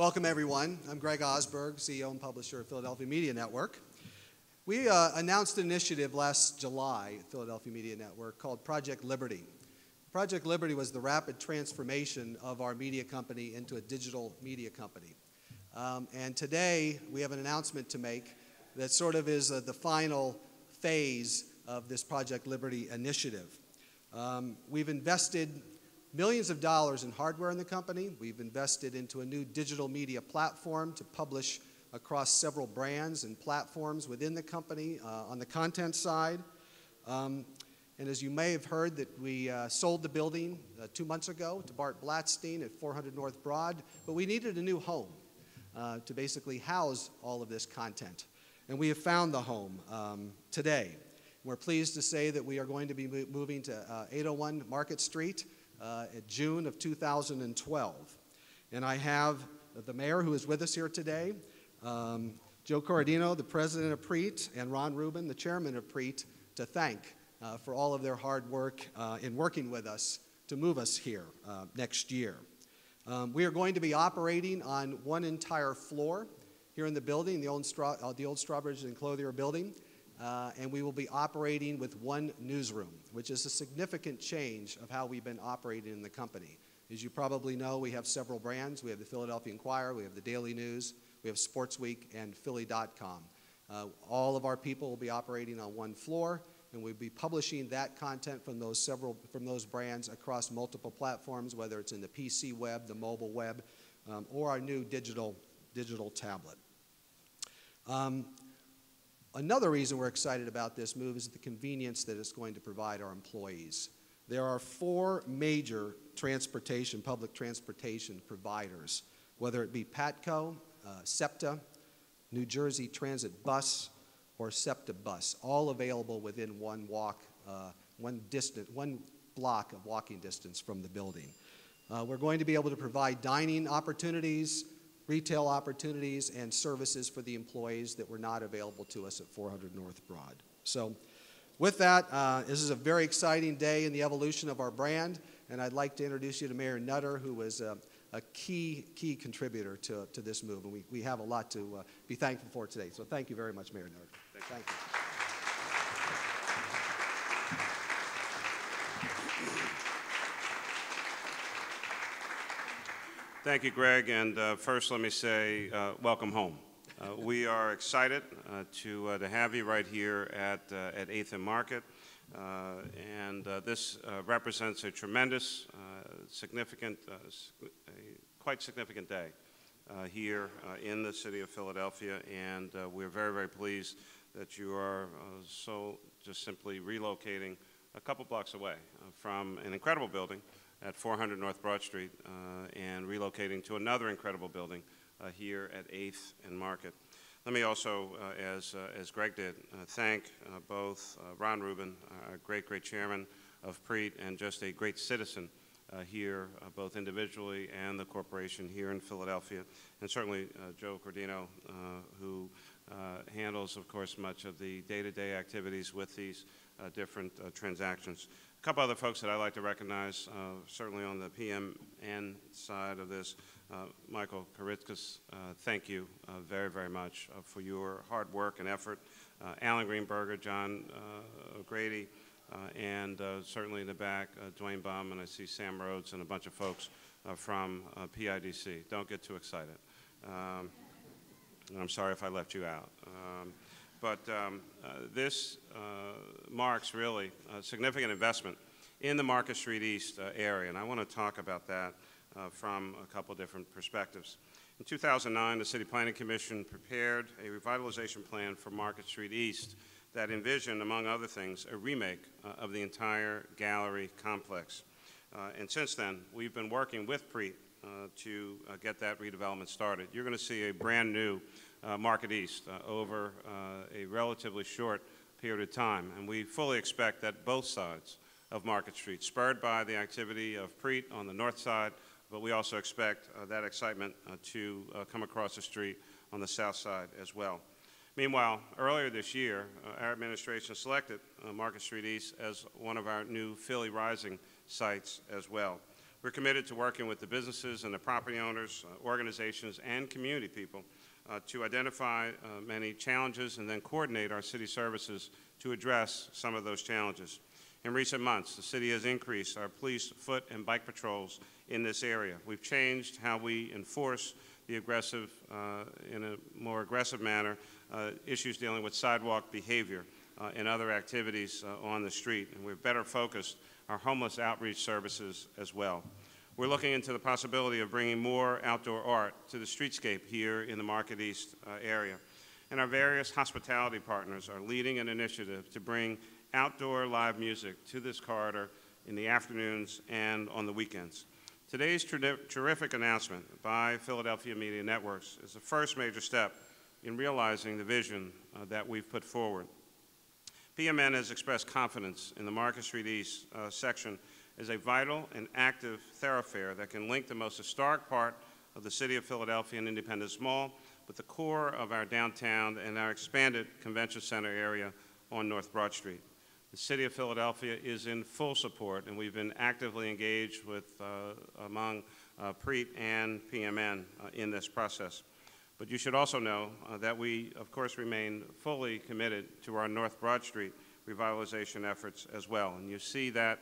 Welcome, everyone. I'm Greg Osberg, CEO and publisher of Philadelphia Media Network. We announced an initiative last July at Philadelphia Media Network called Project Liberty. Project Liberty was the rapid transformation of our media company into a digital media company. And today, we have an announcement to make that sort of is the final phase of this Project Liberty initiative. We've invested millions of dollars in hardware in the company. We've invested into a new digital media platform to publish across several brands and platforms within the company on the content side. And as you may have heard, that we sold the building 2 months ago to Bart Blatstein at 400 North Broad, but we needed a new home to basically house all of this content. And we have found the home today. We're pleased to say that we are going to be moving to 801 Market Street at June of 2012. And I have the mayor who is with us here today, Joe Corradino, the president of PREET, and Ron Rubin, the chairman of PREET, to thank for all of their hard work in working with us to move us here next year. We are going to be operating on one entire floor here in the building, the old Strawbridge and Clothier building. And we will be operating with one newsroom, which is a significant change of how we've been operating in the company. As you probably know, we have several brands. We have the Philadelphia Inquirer, we have the Daily News, we have Sportsweek, and Philly.com. All of our people will be operating on one floor, and we'll be publishing that content from those brands across multiple platforms, whether it's in the PC web, the mobile web, or our new digital tablet. Another reason we're excited about this move is the convenience that it's going to provide our employees. There are 4 major public transportation providers, whether it be PATCO, SEPTA, New Jersey Transit Bus, or SEPTA Bus, all available within one block of walking distance from the building. We're going to be able to provide dining opportunities, retail opportunities, and services for the employees that were not available to us at 400 North Broad. So with that, this is a very exciting day in the evolution of our brand, and I'd like to introduce you to Mayor Nutter, who was a key contributor to this move, and we have a lot to be thankful for today. So thank you very much, Mayor Nutter. Thank you. Thank you, Greg, and first let me say welcome home. We are excited to have you right here at 8th and Market, and this represents a tremendous, quite significant day here in the city of Philadelphia, and we're very, very pleased that you are just simply relocating a couple blocks away from an incredible building at 400 North Broad Street and relocating to another incredible building here at 8th and Market. Let me also, as Greg did, thank both Ron Rubin, our great chairman of PREET, and just a great citizen here, both individually and the corporation here in Philadelphia, and certainly Joe Corradino, who handles, of course, much of the day-to-day activities with these different transactions. A couple other folks that I'd like to recognize, certainly on the PMN side of this, Michael Karitskas, thank you very, very much for your hard work and effort. Alan Greenberger, John O'Grady, and certainly in the back, Dwayne Baum, and I see Sam Rhodes and a bunch of folks from PIDC. Don't get too excited. I'm sorry if I left you out. But this marks really a significant investment in the Market Street East area, and I want to talk about that from a couple different perspectives. In 2009, the City Planning Commission prepared a revitalization plan for Market Street East that envisioned, among other things, a remake of the entire gallery complex. And since then, we've been working with PREET to get that redevelopment started. You're going to see a brand new Market East over a relatively short period of time, and we fully expect that both sides of Market Street, spurred by the activity of PREET on the north side, but we also expect that excitement to come across the street on the south side as well. Meanwhile, earlier this year, our administration selected Market Street East as one of our new Philly Rising sites as well. We're committed to working with the businesses and the property owners, organizations, and community people to identify many challenges and then coordinate our city services to address some of those challenges. In recent months, the city has increased our police, foot, and bike patrols in this area. We've changed how we enforce the aggressive, in a more aggressive manner, issues dealing with sidewalk behavior and other activities on the street, and we've better focused our homeless outreach services as well. We're looking into the possibility of bringing more outdoor art to the streetscape here in the Market East area. And our various hospitality partners are leading an initiative to bring outdoor live music to this corridor in the afternoons and on the weekends. Today's terrific announcement by Philadelphia Media Networks is the first major step in realizing the vision that we've put forward. PMN has expressed confidence in the Market Street East section as a vital and active thoroughfare that can link the most historic part of the city of Philadelphia and Independence Mall with the core of our downtown and our expanded convention center area on North Broad Street. The City of Philadelphia is in full support, and we've been actively engaged with among PREIT and PMN in this process. But you should also know that we, of course, remain fully committed to our North Broad Street revitalization efforts as well. And you see that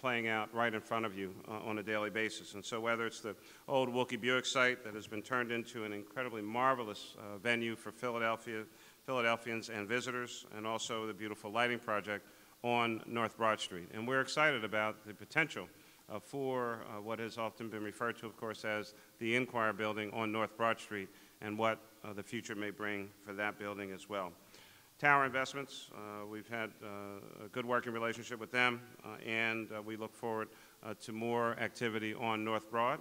playing out right in front of you on a daily basis. And so whether it's the old Wilkie Buick site that has been turned into an incredibly marvelous venue for Philadelphians and visitors, and also the beautiful lighting project on North Broad Street. And we're excited about the potential for what has often been referred to, of course, as the Inquirer building on North Broad Street, and what the future may bring for that building as well. Tower Investments, we've had a good working relationship with them, and we look forward to more activity on North Broad,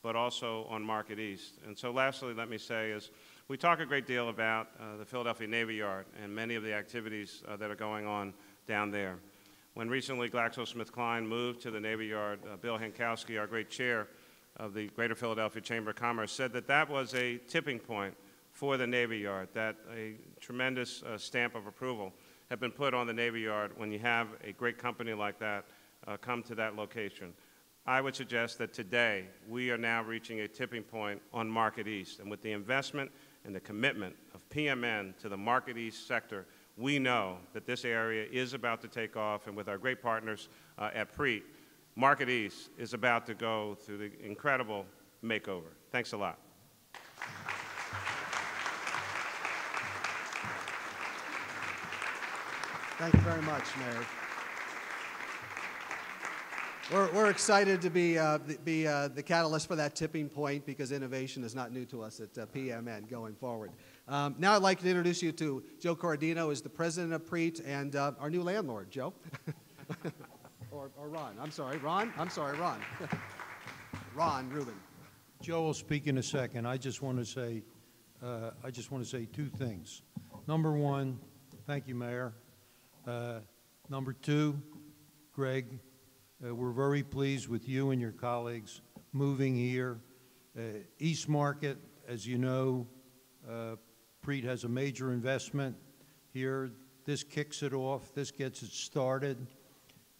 but also on Market East. And so lastly, let me say is, we talk a great deal about the Philadelphia Navy Yard and many of the activities that are going on down there. When recently GlaxoSmithKline moved to the Navy Yard, Bill Hankowski, our great chair of the Greater Philadelphia Chamber of Commerce, said that that was a tipping point for the Navy Yard, that a tremendous stamp of approval had been put on the Navy Yard when you have a great company like that come to that location. I would suggest that today we are now reaching a tipping point on Market East, and with the investment and the commitment of PMN to the Market East sector, we know that this area is about to take off, and with our great partners at PREIT, Market East is about to go through the incredible makeover. Thanks a lot. Thank you very much, Mayor. We're excited to be the catalyst for that tipping point, because innovation is not new to us at PMN going forward. Now I'd like to introduce you to Joe Corradino, who is the president of PREIT and our new landlord. Joe? or Ron. I'm sorry, Ron. I'm sorry, Ron. Ron Rubin. Joe will speak in a second. I just want to say two things. Number one, thank you, Mayor. Number two, Greg, we're very pleased with you and your colleagues moving here. East Market, as you know, PREIT has a major investment here. This kicks it off. This gets it started.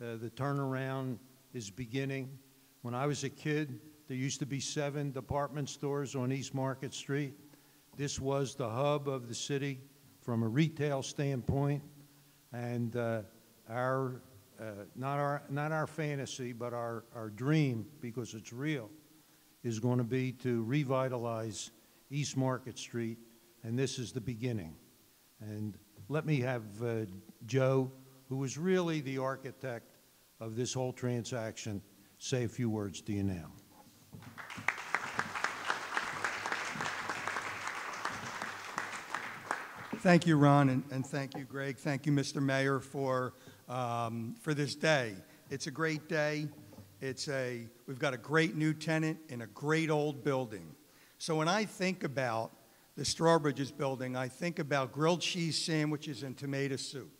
The turnaround is beginning. When I was a kid, there used to be 7 department stores on East Market Street. This was the hub of the city from a retail standpoint, and not our fantasy, but our dream, because it's real, is going to be to revitalize East Market Street, and this is the beginning. And let me have Joe, who was really the architect of this whole transaction, say a few words to you now. Thank you, Ron, and thank you, Greg. Thank you, Mr. Mayor, for this day. It's a great day. We've got a great new tenant in a great old building. So when I think about the Strawbridge's building, I think about grilled cheese sandwiches and tomato soup,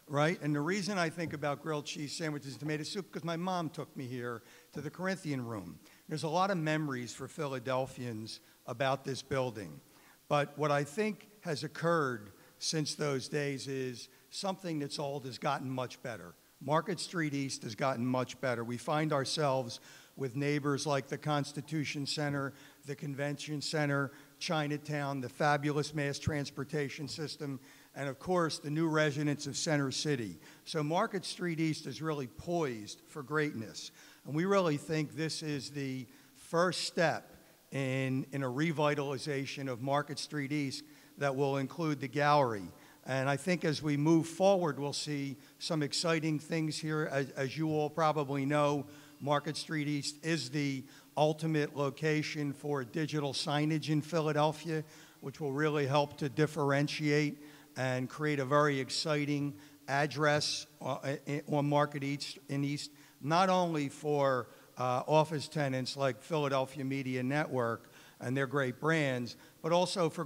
right? And the reason I think about grilled cheese sandwiches and tomato soup, because my mom took me here to the Corinthian room. There's a lot of memories for Philadelphians about this building. But what I think has occurred since those days is something that's old has gotten much better. Market Street East has gotten much better. We find ourselves with neighbors like the Constitution Center, the Convention Center, Chinatown, the fabulous mass transportation system, and of course, the new residents of Center City. So Market Street East is really poised for greatness. And we really think this is the first step in a revitalization of Market Street East that will include the gallery. And I think as we move forward, we'll see some exciting things here. As you all probably know, Market Street East is the ultimate location for digital signage in Philadelphia, which will really help to differentiate and create a very exciting address on Market East, not only for office tenants like Philadelphia Media Network and their great brands, but also for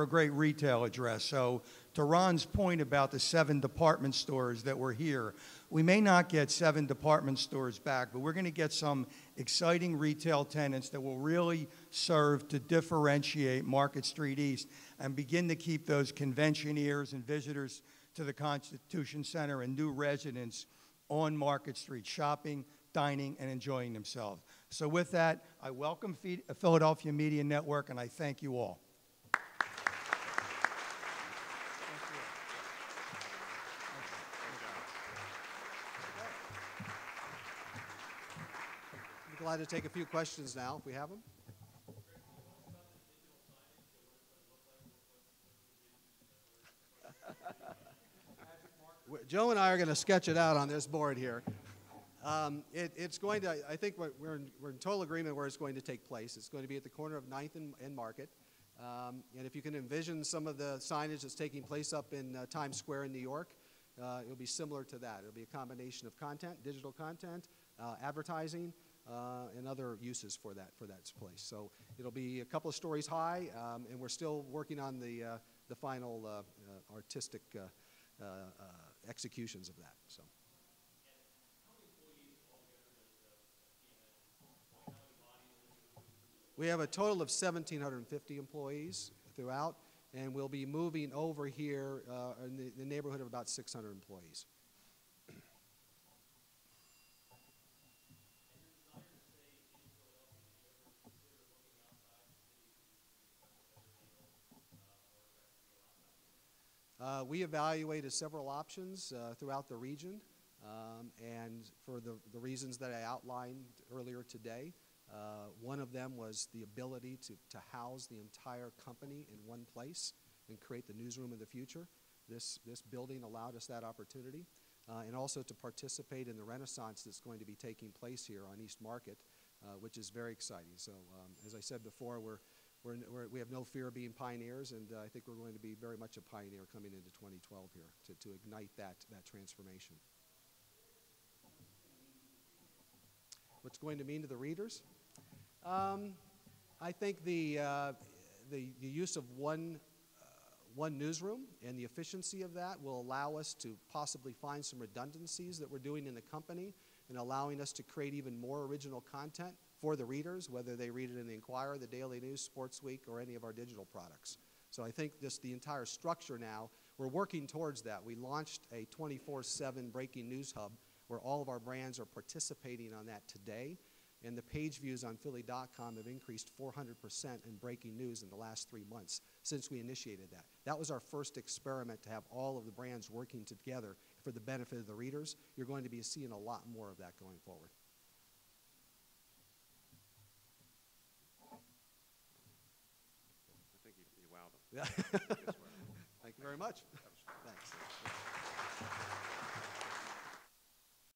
a great retail address. So to Ron's point about the 7 department stores that were here, we may not get 7 department stores back, but we're going to get some exciting retail tenants that will really serve to differentiate Market Street East and begin to keep those conventioneers and visitors to the Constitution Center and new residents on Market Street, shopping, dining, and enjoying themselves. So with that, I welcome Philadelphia Media Network, and I thank you all. I'm glad to take a few questions now, if we have them. Joe and I are going to sketch it out on this board here. It's going to, I think we're in total agreement where it's going to take place. It's going to be at the corner of 9th and Market. And if you can envision some of the signage that's taking place up in Times Square in New York, it'll be similar to that. It'll be a combination of content, digital content, advertising, and other uses for that place. So it'll be a couple of stories high, and we're still working on the final artistic executions of that. So. We have a total of 1,750 employees throughout, and we'll be moving over here in the neighborhood of about 600 employees. We evaluated several options throughout the region, and for the reasons that I outlined earlier today, one of them was the ability to house the entire company in one place and create the newsroom of the future. This building allowed us that opportunity, and also to participate in the renaissance that's going to be taking place here on East Market, which is very exciting. So as I said before, we have no fear of being pioneers, and I think we're going to be very much a pioneer coming into 2012 here to ignite that transformation. What's going to mean to the readers? I think the use of one newsroom and the efficiency of that will allow us to possibly find some redundancies that we're doing in the company and allowing us to create even more original content for the readers, whether they read it in the Inquirer, the Daily News, Sports Week, or any of our digital products. So I think just the entire structure now, we're working towards that. We launched a 24/7 breaking news hub where all of our brands are participating on that today. And the page views on Philly.com have increased 400% in breaking news in the last 3 months since we initiated that. That was our first experiment to have all of the brands working together for the benefit of the readers. You're going to be seeing a lot more of that going forward. I think you wowed them. Thank you very much.